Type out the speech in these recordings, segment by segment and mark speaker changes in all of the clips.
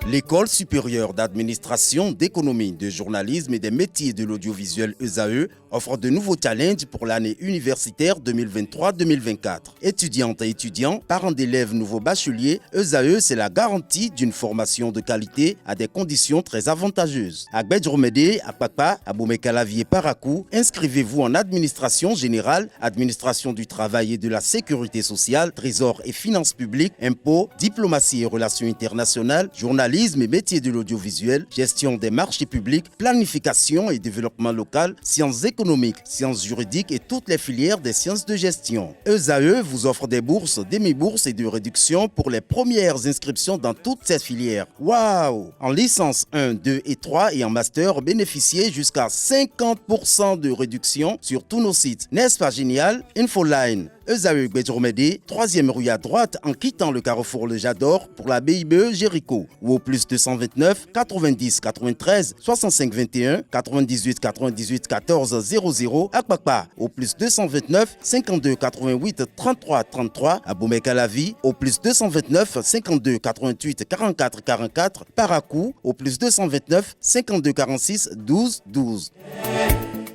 Speaker 1: L'École supérieure d'administration, d'économie, de journalisme et des métiers de l'audiovisuel ESAE offre de nouveaux challenges pour l'année universitaire 2023-2024. Étudiantes et étudiants, parents d'élèves nouveaux bacheliers, ESAE, c'est la garantie d'une formation de qualité à des conditions très avantageuses. À Gbedjromede, à Papa, à Boumekalavi et Parakou, inscrivez-vous en administration générale, administration du travail et de la sécurité sociale, trésor et finances publiques, impôts, diplomatie et relations internationales, journalisme et métiers de l'audiovisuel, gestion des marchés publics, planification et développement local, sciences économiques, sciences juridiques et toutes les filières des sciences de gestion. ESAE vous offre des bourses, demi-bourses et de réductions pour les premières inscriptions dans toutes ces filières. Waouh! En licence 1, 2 et 3 et en master, bénéficiez jusqu'à 50% de réduction sur tous nos sites. N'est-ce pas génial? Infoline. ESAE Gbedjromede, 3e rue à droite en quittant le carrefour Le Jador pour la BIBE Jéricho ou au plus 229 90 93 65 21 98 98 14 00 à Kpakpa au plus 229 52 88 33 33 à Boumekalavi au plus 229 52 88 44 44 Parakou au plus 229 52 46 12 12.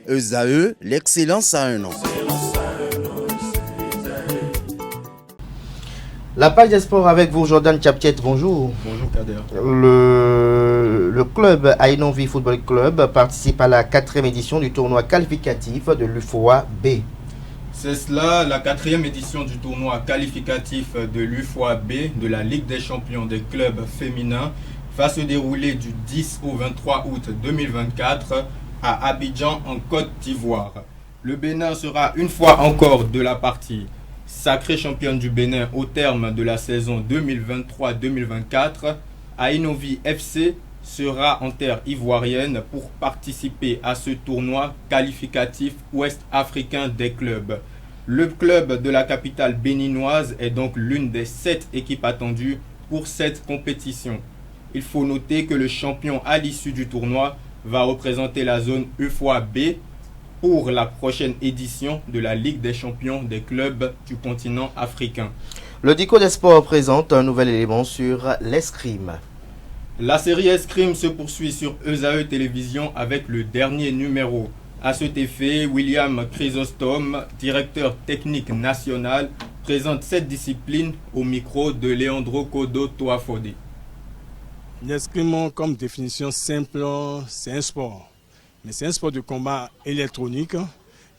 Speaker 1: ESAE, l'excellence à un an.
Speaker 2: La page des sports avec vous, Jordan Chaptiet, bonjour.
Speaker 3: Bonjour Kader.
Speaker 2: Le club Ainovi Football Club participe à la 4e édition du tournoi qualificatif de l'UFOA B.
Speaker 3: C'est cela, la 4e édition du tournoi qualificatif de l'UFOA B de la Ligue des champions des clubs féminins va se dérouler du 10 au 23 août 2024 à Abidjan en Côte d'Ivoire. Le Bénin sera une fois encore de la partie. Sacrée championne du Bénin au terme de la saison 2023-2024, Ainovi FC sera en terre ivoirienne pour participer à ce tournoi qualificatif ouest-africain des clubs. Le club de la capitale béninoise est donc l'une des 7 équipes attendues pour cette compétition. Il faut noter que le champion à l'issue du tournoi va représenter la zone UFOA B pour la prochaine édition de la Ligue des champions des clubs du continent africain.
Speaker 2: Le Dico des Sports présente un nouvel élément sur l'escrime.
Speaker 3: La série Escrime se poursuit sur ESAE Télévision avec le dernier numéro. À cet effet, William Chrysostome, directeur technique national, présente cette discipline au micro de Leandro Kodo Toafode.
Speaker 4: L'escrime, comme définition simple, c'est un sport. Mais c'est un sport de combat électronique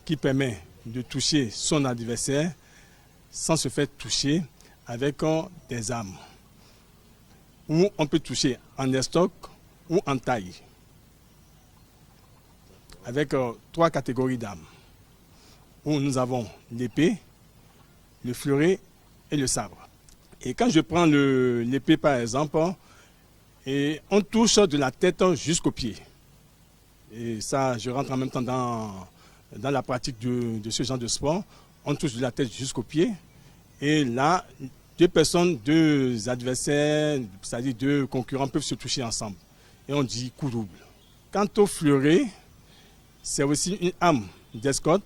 Speaker 4: qui permet de toucher son adversaire sans se faire toucher avec des armes. Ou on peut toucher en estoc ou en taille. Avec 3 catégories d'armes. Où nous avons l'épée, le fleuret et le sabre. Et quand je prends l'épée par exemple, et on touche de la tête jusqu'aux pieds. Et ça, je rentre en même temps dans la pratique de ce genre de sport. On touche de la tête jusqu'aux pieds. Et là, 2 personnes, 2 adversaires, c'est-à-dire 2 concurrents peuvent se toucher ensemble. Et on dit coup double. Quant au fleuret, c'est aussi une arme d'escorte,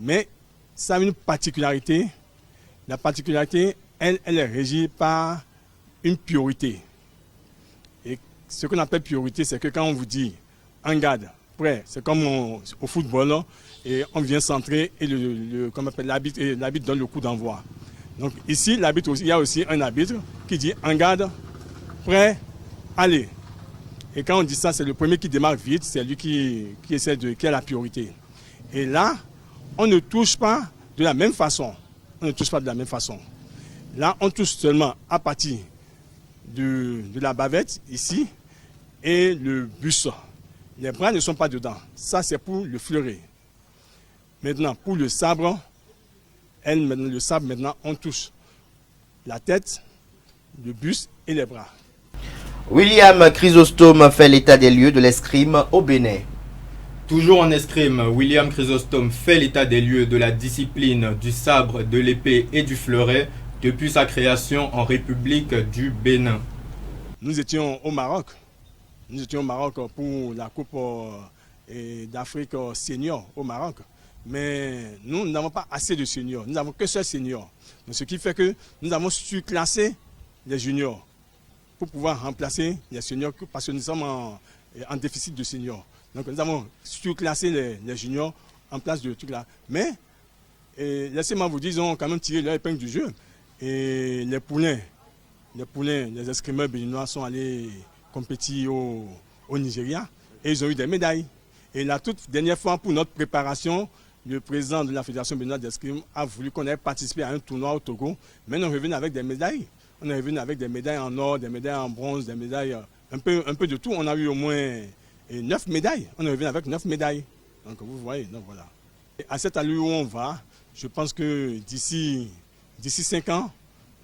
Speaker 4: mais ça a une particularité. La particularité, elle est régie par une priorité. Et ce qu'on appelle priorité, c'est que quand on vous dit en garde, prêt, c'est comme au football, et on vient centrer et l'arbitre donne le coup d'envoi. Donc ici, il y a aussi un arbitre qui dit en garde, prêt, allez. Et quand on dit ça, c'est le premier qui démarre vite, c'est lui qui a la priorité. Et là, on ne touche pas de la même façon. Là, on touche seulement à partir de la bavette, ici, et le buste. Les bras ne sont pas dedans. Ça, c'est pour le fleuret. Maintenant, pour le sabre, maintenant, on touche la tête, le buste et les bras.
Speaker 2: William Chrysostome fait l'état des lieux de l'escrime au Bénin.
Speaker 3: Toujours en escrime, William Chrysostome fait l'état des lieux de la discipline du sabre, de l'épée et du fleuret depuis sa création en République du Bénin.
Speaker 4: Nous étions au Maroc. Nous étions au Maroc pour la Coupe d'Afrique senior au Maroc. Mais nous n'avons pas assez de seniors. Nous n'avons que seul senior. Donc, ce qui fait que nous avons surclassé les juniors pour pouvoir remplacer les seniors parce que nous sommes en déficit de seniors. Donc nous avons surclassé les juniors en place de trucs là. Mais laissez-moi vous dire, ils ont quand même tiré leur épingle du jeu. Et les poulains, les escrimeurs béninois sont allés compétir au Nigeria et ils ont eu des médailles. Et la toute dernière fois, pour notre préparation, le président de la Fédération béninoise d'escrime a voulu qu'on ait participé à un tournoi au Togo. Mais on est revenu avec des médailles. On est revenu avec des médailles en or, des médailles en bronze, des médailles, un peu de tout. On a eu au moins 9 médailles. On est revenu avec 9 médailles. Donc vous voyez, donc voilà. Et à cette allure où on va, je pense que d'ici 5 ans,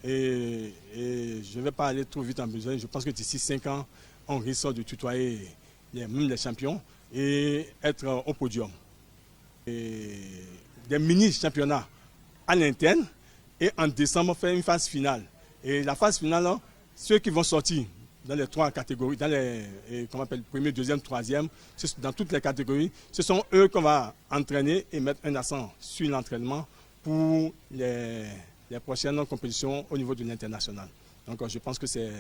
Speaker 4: et je ne vais pas aller trop vite en besoin, je pense que d'ici 5 ans, on risque de tutoyer même les champions et être au podium. Et des mini-championnats à l'interne et en décembre, faire une phase finale. Et la phase finale, ceux qui vont sortir dans les 3 catégories, dans les premier, deuxième, troisième, dans toutes les catégories, ce sont eux qu'on va entraîner et mettre un accent sur l'entraînement pour les prochaines compétitions au niveau de l'international. Donc je pense que c'est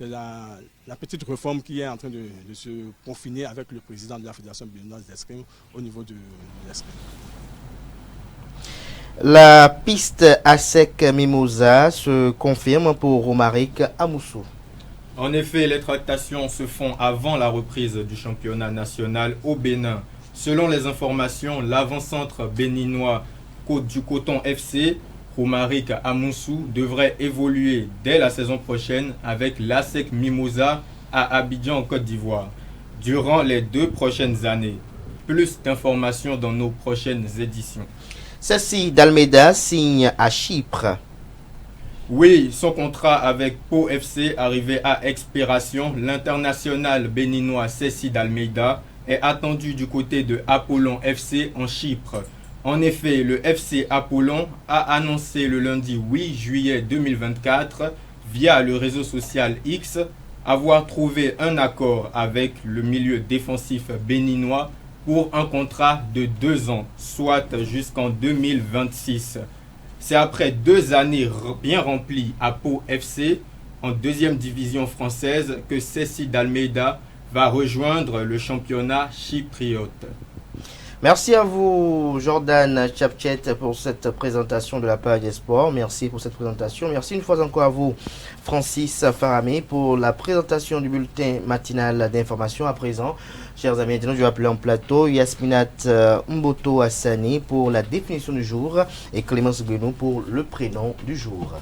Speaker 4: la petite réforme qui est en train de se peaufiner avec le président de la Fédération béninoise d'escrime au niveau de l'escrime.
Speaker 2: La piste à sec Mimosa se confirme pour Romaric Amoussou.
Speaker 3: En effet, les tractations se font avant la reprise du championnat national au Bénin. Selon les informations, l'avant-centre béninois du Coton FC, Romaric Amoussou, devrait évoluer dès la saison prochaine avec l'ASEC Mimosa à Abidjan en Côte d'Ivoire, durant les 2 prochaines années. Plus d'informations dans nos prochaines éditions.
Speaker 2: Ceci d'Almeida signe à Chypre.
Speaker 3: Oui, son contrat avec Pau FC arrivé à expiration, l'international béninois Ceci d'Almeida est attendu du côté de Apollon FC en Chypre. En effet, le FC Apollon a annoncé le lundi 8 juillet 2024 via le réseau social X avoir trouvé un accord avec le milieu défensif béninois pour un contrat de 2 ans, soit jusqu'en 2026. C'est après 2 années bien remplies à Pau FC, en 2e division française, que Ceci d'Almeida va rejoindre le championnat chypriote.
Speaker 2: Merci à vous, Jordan Chapchet, pour cette présentation de la page des sports. Merci pour cette présentation. Merci une fois encore à vous, Francis Faramé, pour la présentation du bulletin matinal d'information. À présent, chers amis, je vais appeler en plateau Yasminat Mboto Hassani pour la définition du jour et Clémence Guénou pour le prénom du jour.